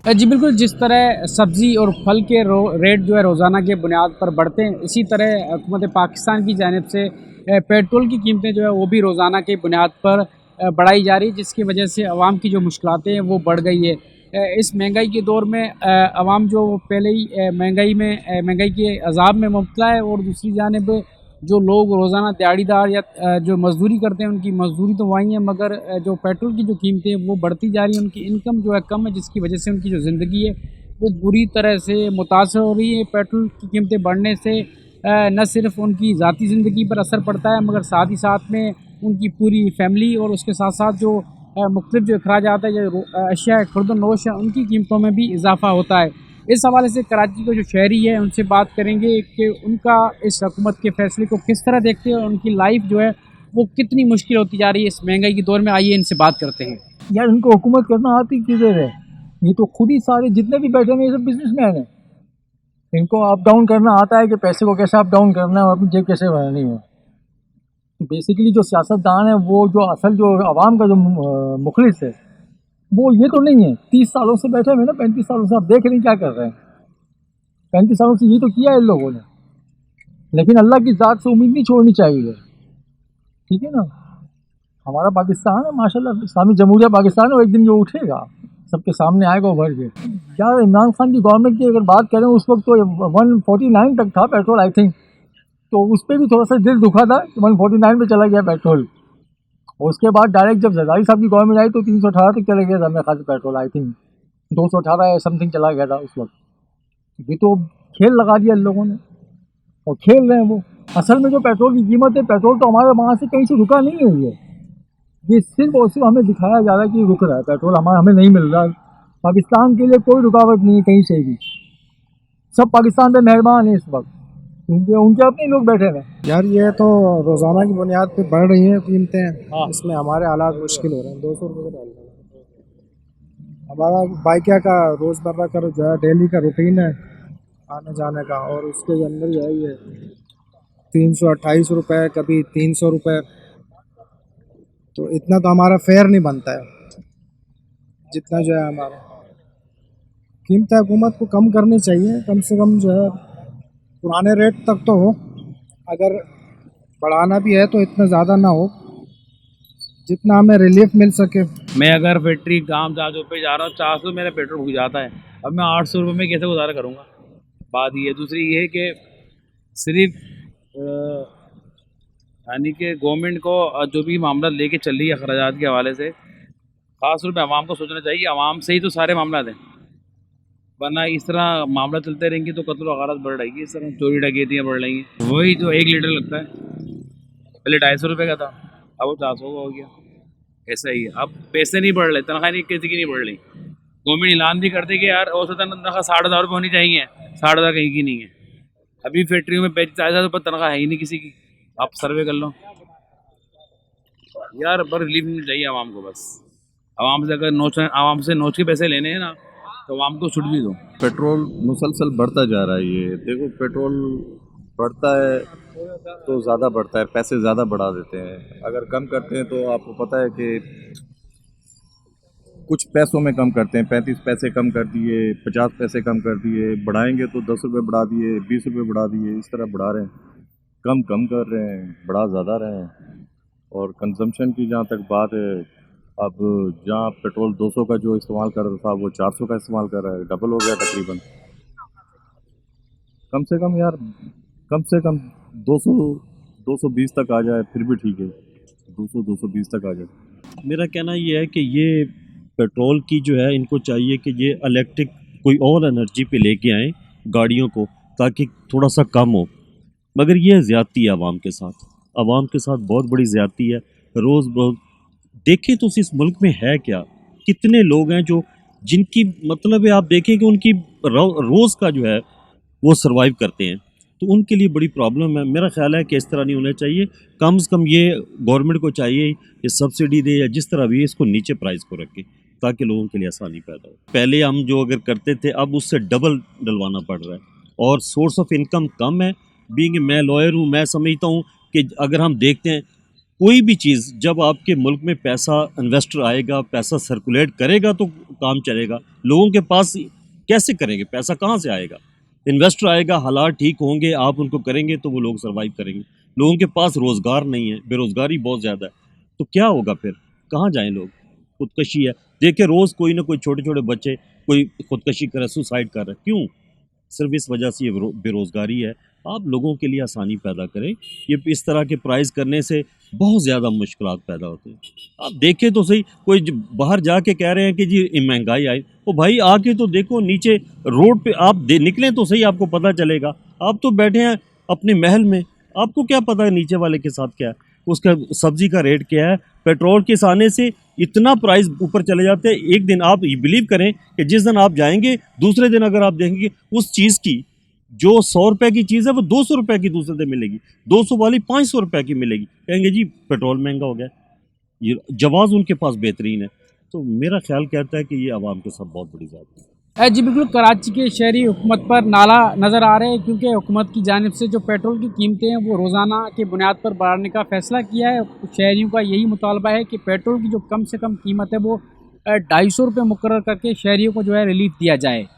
जी बिल्कुल, जिस तरह सब्ज़ी और फल के रेट जो है रोज़ाना के बुनियाद पर बढ़ते हैं, इसी तरह हुकूमत पाकिस्तान की जानिब से पेट्रोल की कीमतें जो है वो भी रोज़ाना के बुनियाद पर बढ़ाई जा रही है, जिसकी वजह से अवाम की जो मुश्किलातें हैं वो बढ़ गई है। इस महंगाई के दौर में अवाम जो पहले ही महंगाई के अज़ाब में मुब्तला है, और दूसरी जानिब जो लोग रोज़ाना दिहाड़ीदार या जो मज़दूरी करते हैं उनकी मज़दूरी तो वहीं है, मगर जो पेट्रोल की जो कीमतें हैं वो बढ़ती जा रही हैं, उनकी इनकम जो है कम है, जिसकी वजह से उनकी जो ज़िंदगी है वो बुरी तरह से मुतासर हो रही है। पेट्रोल की कीमतें बढ़ने से न सिर्फ़ उनकी ज़ाती ज़िंदगी पर असर पड़ता है, मगर साथ ही साथ में उनकी पूरी फैमिली और उसके साथ साथ जो मुख्तलिफ जो अखराजात है, जो अशिया खुर्द-व-नोश है, उनकी कीमतों में भी इजाफ़ा होता है। इस हवाले से कराची के जो शहरी है उनसे बात करेंगे कि उनका इस हुकूमत के फ़ैसले को किस तरह देखते हैं और उनकी लाइफ जो है वो कितनी मुश्किल होती जा रही है इस महंगाई के दौर में। आइए इनसे बात करते हैं। यार इनको हुकूमत करना आती किधर है? ये तो खुद ही सारे जितने भी बैठे हैं ये सब बिजनेसमैन हैं। इनको अप डाउन करना आता है कि पैसे को कैसे अप डाउन करना है और अपनी जेब कैसे भरनी है। बेसिकली जो सियासतदान है वो जो असल जो आवाम का जो मुखलिस है वो ये तो नहीं है। 30 सालों से बैठे हुए ना, 35 सालों से आप देख रहे हैं क्या कर रहे हैं। 35 सालों से ये तो किया है इन लोगों ने, लेकिन अल्लाह की ज़ात से उम्मीद नहीं छोड़नी चाहिए। ठीक है ना। हमारा पाकिस्तान है माशाल्लाह, इस्लामी जमहूरिया पाकिस्तान है, और एक दिन जो उठेगा सबके सामने आएगा उभर के। यार इमरान खान की गवर्नमेंट की अगर बात करें उस वक्त तो 149 तक था पेट्रोल आई थिंक, तो उस पर भी थोड़ा सा दिल दुखा था कि 149 पे चला गया पेट्रोल। और उसके बाद डायरेक्ट जब जरदारी साहब की गवर्नमेंट आई तो 318 तक चला गया था मेरे ख्याल से पेट्रोल आई थिंक, 218 या समथिंग चला गया था उस वक्त। ये तो खेल लगा दिया इन लोगों ने और खेल रहे हैं वो। असल में जो पेट्रोल की कीमत है, पेट्रोल तो हमारे वहाँ से कहीं से रुका नहीं हुई है। ये सिर्फ और सिर्फ हमें दिखाया जा रहा है कि रुक रहा है पेट्रोल, हमें नहीं मिल रहा है। पाकिस्तान के लिए कोई रुकावट नहीं है कहीं से भी, सब पाकिस्तान पे मेहरबान है इस वक्त, क्योंकि उनके अपने लोग बैठे हैं। यार ये तो रोज़ाना की बुनियाद पे बढ़ रही हैं कीमतें। हाँ। इसमें हमारे हालात मुश्किल हो रहे हैं। 200 रुपये डाल रहे हैं। हमारा बाइकिया का रोज़मर्रा का जो है डेली का रूटीन है आने जाने का, और उसके अंदर जो है ये 328 रुपये, कभी 300 रुपये, तो इतना तो हमारा फेयर नहीं बनता है। जितना जो है हमारा कीमतें हुकूमत को कम करनी चाहिए, कम से कम जो है पुराने रेट तक तो हो, अगर बढ़ाना भी है तो इतना ज़्यादा ना हो जितना हमें रिलीफ मिल सके। मैं अगर फैक्ट्री काम 400 पे जा रहा हूँ, 400 मेरा पेट्रोल हो जाता है, अब मैं 800 रुपये में कैसे गुजारा करूँगा। बात ये है। दूसरी ये है कि सिर्फ यानी कि गवर्नमेंट को जो भी मामला लेके चल रही है अखराजात के हवाले से, ख़ास तौर पे आवाम को सोचना चाहिए। आवाम से ही तो सारे मामला हैं, वरना इस तरह मामला चलते रहेंगे तो कत्ल वगारत बढ़ रहेगी, इस तरह चोरी डकैतियाँ बढ़ रही हैं। वही जो 1 लीटर लगता है, पहले 250 रुपये का था, अब वो 400 का हो गया। ऐसा ही है, अब पैसे नहीं बढ़ रहे, तनख्वाह नहीं किसी की नहीं बढ़ रही। गवर्नमेंट ऐलान भी करते कि यार औसतन तनख्वाह 60,000 रुपये होनी चाहिए, 60,000 कहीं की नहीं है। अभी फैक्ट्रियों में 40,000 रुपये तनख्वाह है ही नहीं किसी की, आप सर्वे कर लो यार। पर रिलीफ मिलनी चाहिए आवाम को बस। आवाम से अगर आवाम से नोच के पैसे लेने हैं ना, तो आवाम को छुट भी दो। पेट्रोल मुसलसल बढ़ता जा रहा है। ये देखो, पेट्रोल बढ़ता है तो ज़्यादा बढ़ता है, पैसे ज़्यादा बढ़ा देते हैं। अगर कम करते हैं तो आपको पता है कि कुछ पैसों में कम करते हैं, 35 पैसे कम कर दिए, 50 पैसे कम कर दिए, बढ़ाएंगे तो 10 रुपये बढ़ा दिए, 20 रुपये बढ़ा दिए, इस तरह बढ़ा रहे हैं। कम कम कर रहे हैं, बढ़ा ज़्यादा रहे हैं। और कंजम्पशन की जहाँ तक बात है, अब जहाँ पेट्रोल 200 का जो इस्तेमाल कर रहा था वो 400 का इस्तेमाल कर रहा है, डबल हो गया तकरीबन। कम से कम यार, कम से कम 200 220 तक आ जाए फिर भी ठीक है, 200 220 तक आ जाए। मेरा कहना ये है कि ये पेट्रोल की जो है इनको चाहिए कि ये इलेक्ट्रिक कोई और एनर्जी पे लेके आएँ गाड़ियों को, ताकि थोड़ा सा कम हो। मगर ये ज़्यादती है आवाम के साथ बहुत बड़ी ज़्यादती है। रोज़ रोज़ देखें तो इस मुल्क में है क्या, कितने लोग हैं जो जिनकी मतलब है, आप देखें कि उनकी रोज़ का जो है वो सरवाइव करते हैं, तो उनके लिए बड़ी प्रॉब्लम है। मेरा ख्याल है कि इस तरह नहीं होना चाहिए। कम से कम ये गवर्नमेंट को चाहिए कि सब्सिडी दे या जिस तरह भी इसको नीचे प्राइस को रखे, ताकि लोगों के लिए आसानी पैदा हो। पहले हम जो अगर करते थे अब उससे डबल डलवाना पड़ रहा है, और सोर्स ऑफ इनकम कम है। बीइंग मैं लॉयर हूँ, मैं समझता हूँ कि अगर हम देखते हैं कोई भी चीज़ जब आपके मुल्क में पैसा इन्वेस्टर आएगा, पैसा सर्कुलेट करेगा तो काम चलेगा। लोगों के पास कैसे करेंगे, पैसा कहाँ से आएगा? इन्वेस्टर आएगा, हालात ठीक होंगे, आप उनको करेंगे तो वो लोग सर्वाइव करेंगे। लोगों के पास रोज़गार नहीं है, बेरोज़गारी बहुत ज़्यादा है, तो क्या होगा फिर? कहाँ जाएँ लोग? खुदकशी है। देखिए रोज़ कोई ना कोई छोटे-छोटे बच्चे कोई खुदकशी कर रहा है, सुसाइड कर रहा है, क्यों? सिर्फ इस वजह से ये बेरोज़गारी है। आप लोगों के लिए आसानी पैदा करें। ये इस तरह के प्राइस करने से बहुत ज़्यादा मुश्किलात पैदा होती हैं। आप देखें तो सही, कोई बाहर जाके कह रहे हैं कि जी ये महंगाई आई, ओ भाई आके तो देखो नीचे रोड पे आप निकलें तो सही, आपको पता चलेगा। आप तो बैठे हैं अपने महल में, आपको क्या पता है नीचे वाले के साथ क्या है, उसका सब्जी का रेट क्या है। पेट्रोल के आने से इतना प्राइस ऊपर चले जाते हैं। एक दिन आप बिलीव करें कि जिस दिन आप जाएंगे, दूसरे दिन अगर आप देखेंगे उस चीज़ की जो 100 रुपए की चीज़ है वो 200 रुपए की दूसरे दिन मिलेगी, 200 वाली 500 रुपए की मिलेगी। कहेंगे जी पेट्रोल महंगा हो गया। ये जवाब उनके पास बेहतरीन है। तो मेरा ख्याल कहता है कि ये आवाम के साथ बहुत बड़ी ज़्यादती है। जी बिल्कुल, कराची के शहरी हुकूमत पर नाला नज़र आ रहे हैं, क्योंकि हुकूमत की जानिब से जो पेट्रोल की कीमतें हैं वो रोज़ाना के बुनियाद पर बढ़ाने का फ़ैसला किया है। शहरियों का यही मुतालबा है कि पेट्रोल की जो कम से कम कीमत है वो 250 रुपये मुकर्रर करके शहरियों को जो है रिलीफ दिया जाए।